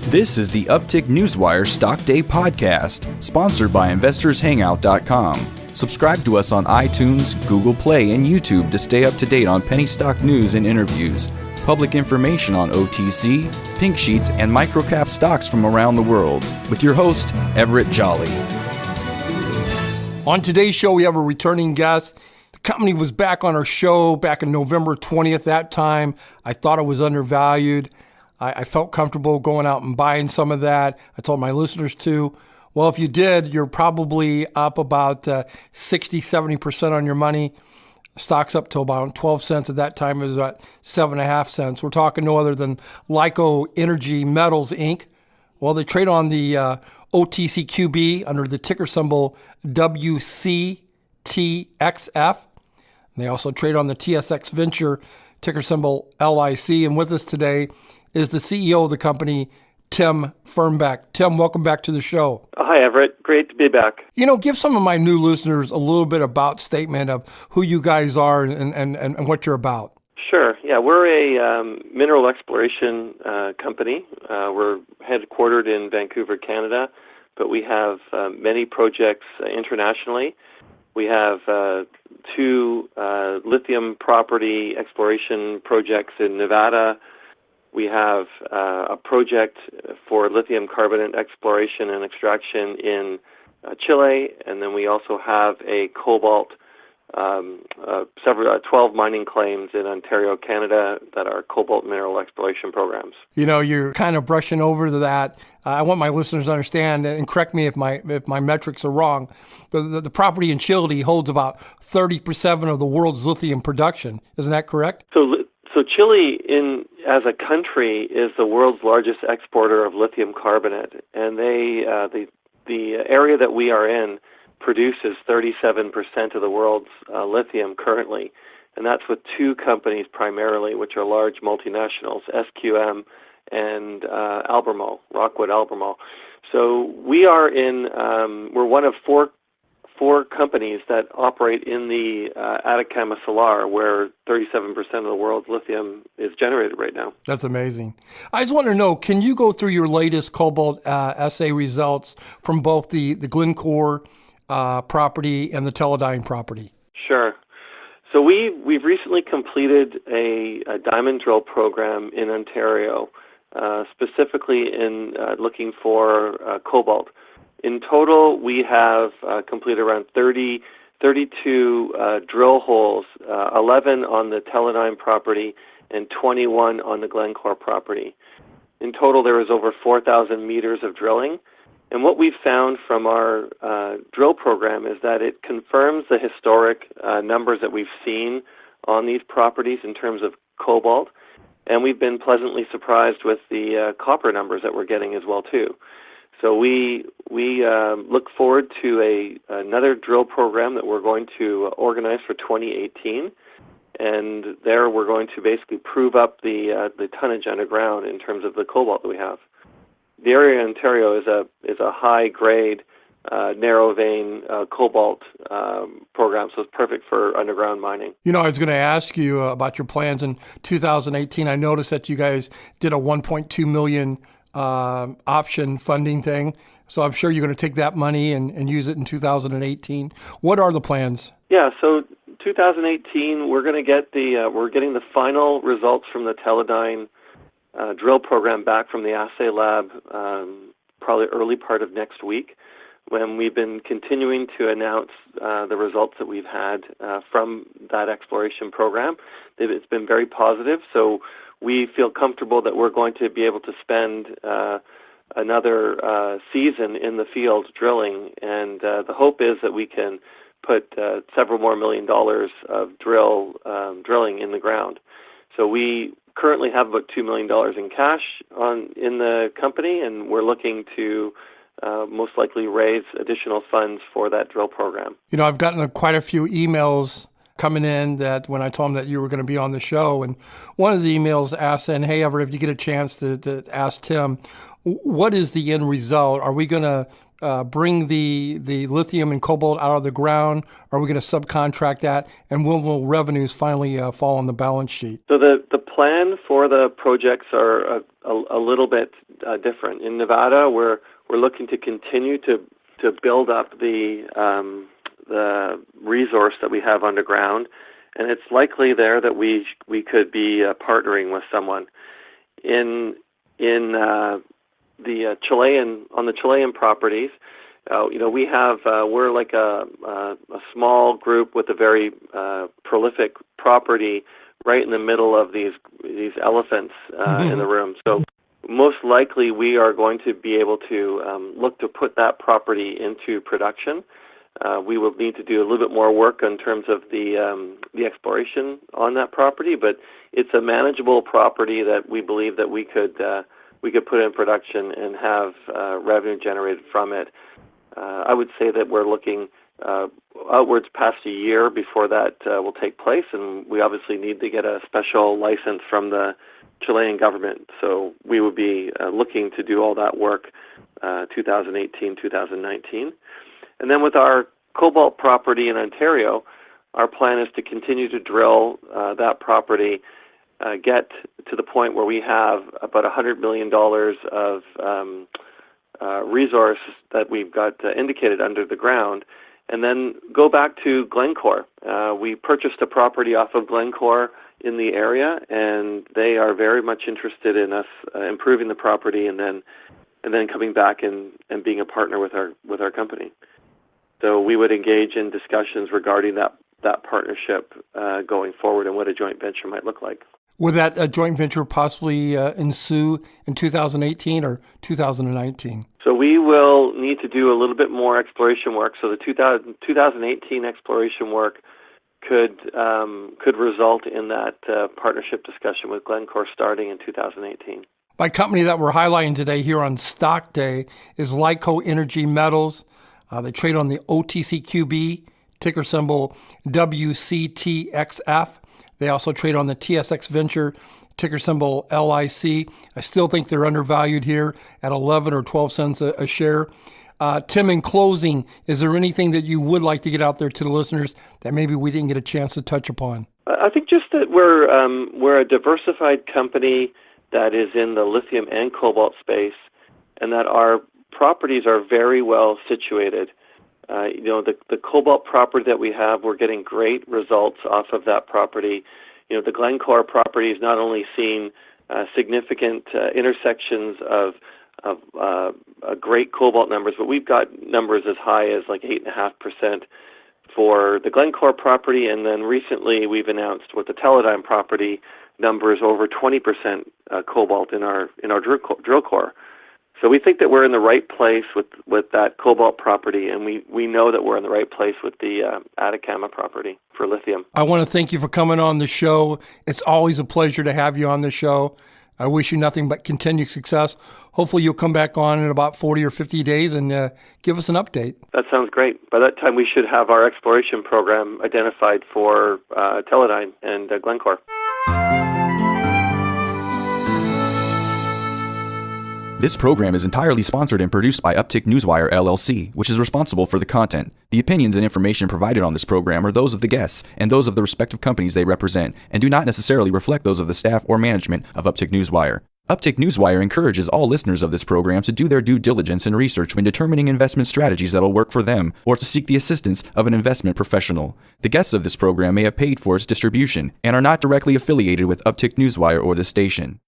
This is the Uptick Newswire Stock Day podcast, sponsored by InvestorsHangout.com. Subscribe to us on iTunes, Google Play, and YouTube to stay up to date on penny stock news and interviews, public information on OTC, pink sheets, and microcap stocks from around the world, with your host, Everett Jolly. On today's show, we have a returning guest. The company was back on our show back in November 20th. That time, I thought it was undervalued. I felt comfortable going out and buying some of that. I told my listeners to. Well, if you did, you're probably up about 60, 70% on your money. Stock's up to about 12 cents. At that time, it was at 7.5 cents. We're talking no other than LiCO Energy Metals, Inc. Well, they trade on the OTCQB under the ticker symbol WCTXF. They also trade on the TSX Venture, ticker symbol LIC. And with us today is the CEO of the company, Tim Fernback. Tim, welcome back to the show. Hi, Everett. Great to be back. Give some of my new listeners a little bit about statement of who you guys are and what you're about. Sure. Yeah, we're a mineral exploration company. We're headquartered in Vancouver, Canada, but we have many projects internationally. We have two lithium property exploration projects in Nevada. We have a project for lithium carbonate exploration and extraction in Chile, and then we also have a cobalt, 12 mining claims in Ontario, Canada, that are cobalt mineral exploration programs. You're kind of brushing over to that. I want my listeners to understand, and correct me if my metrics are wrong. The property in Chile holds about 30% of the world's lithium production. Isn't that correct? So Chile, as a country, is the world's largest exporter of lithium carbonate, and the area that we are in produces 37% of the world's lithium currently, and that's with two companies primarily, which are large multinationals, SQM and Rockwood Albemarle. So we are we're one of four companies that operate in the Atacama Salar, where 37% of the world's lithium is generated right now. That's amazing. I just want to know, can you go through your latest cobalt assay results from both the Glencore property and the Teledyne property? Sure. So we've recently completed a diamond drill program in Ontario, specifically in looking for cobalt. In total, we have completed around 32 drill holes, 11 on the Teledyne property and 21 on the Glencore property. In total, there was over 4,000 meters of drilling. And what we've found from our drill program is that it confirms the historic numbers that we've seen on these properties in terms of cobalt. And we've been pleasantly surprised with the copper numbers that we're getting as well, too. So we look forward to another drill program that we're going to organize for 2018, and there we're going to basically prove up the tonnage underground in terms of the cobalt that we have. The area in Ontario is a high grade, narrow vein cobalt program, so it's perfect for underground mining. I was going to ask you about your plans in 2018. I noticed that you guys did a $1.2 million option funding thing. So I'm sure you're going to take that money and use it in 2018. What are the plans? Yeah, so 2018, we're going to get we're getting the final results from the Teledyne drill program back from the assay lab probably early part of next week, when we've been continuing to announce the results that we've had from that exploration program. It's been very positive, so we feel comfortable that we're going to be able to spend another season in the field drilling, and the hope is that we can put several more $1 million of drilling in the ground. So we currently have about $2 million in cash in the company, and we're looking to most likely raise additional funds for that drill program. I've gotten quite a few emails coming in that when I told them that you were going to be on the show, and one of the emails asked, saying, hey, Everett, if you get a chance to ask Tim, what is the end result? Are we going to bring the lithium and cobalt out of the ground? Are we going to subcontract that? And when will revenues finally fall on the balance sheet? So the plan for the projects are a little bit different. In Nevada, we're looking to continue to build up the resource that we have underground, and it's likely there that we could be partnering with someone. In the Chilean properties, we have we're like a small group with a very prolific property right in the middle of these elephants in the room. So most likely we are going to be able to look to put that property into production. We will need to do a little bit more work in terms of the exploration on that property, but it's a manageable property that we believe that we could put in production and have revenue generated from it. I would say that we're looking outwards past a year before that will take place, and we obviously need to get a special license from the Chilean government. So we would be looking to do all that work 2018, 2019. And then with our cobalt property in Ontario, our plan is to continue to drill that property, get to the point where we have about $100 million of resource that we've got indicated under the ground, and then go back to Glencore. We purchased a property off of Glencore in the area, and they are very much interested in us improving the property and then coming back and being a partner with our company. So we would engage in discussions regarding that partnership going forward and what a joint venture might look like. Would that joint venture possibly ensue in 2018 or 2019? So we will need to do a little bit more exploration work. So the 2018 exploration work could result in that partnership discussion with Glencore starting in 2018. My company that we're highlighting today here on Stock Day is LiCO Energy Metals. They trade on the OTCQB, ticker symbol WCTXF. They also trade on the TSX Venture, ticker symbol LIC. I still think they're undervalued here at 11 or 12 cents a share. Tim, in closing, is there anything that you would like to get out there to the listeners that maybe we didn't get a chance to touch upon? I think just that we're a diversified company that is in the lithium and cobalt space, and that our properties are very well situated. The cobalt property that we have, we're getting great results off of that property. The Glencore property is not only seen significant intersections of great cobalt numbers, but we've got numbers as high as like 8.5% for the Glencore property, and then recently we've announced with the Teledyne property numbers over 20% cobalt in our drill core. So we think that we're in the right place with that cobalt property, and we know that we're in the right place with the Atacama property for lithium. I want to thank you for coming on the show. It's always a pleasure to have you on the show. I wish you nothing but continued success. Hopefully you'll come back on in about 40 or 50 days and give us an update. That sounds great. By that time, we should have our exploration program identified for Teledyne and Glencore. This program is entirely sponsored and produced by Uptick Newswire, LLC, which is responsible for the content. The opinions and information provided on this program are those of the guests and those of the respective companies they represent, and do not necessarily reflect those of the staff or management of Uptick Newswire. Uptick Newswire encourages all listeners of this program to do their due diligence and research when determining investment strategies that will work for them, or to seek the assistance of an investment professional. The guests of this program may have paid for its distribution and are not directly affiliated with Uptick Newswire or this station.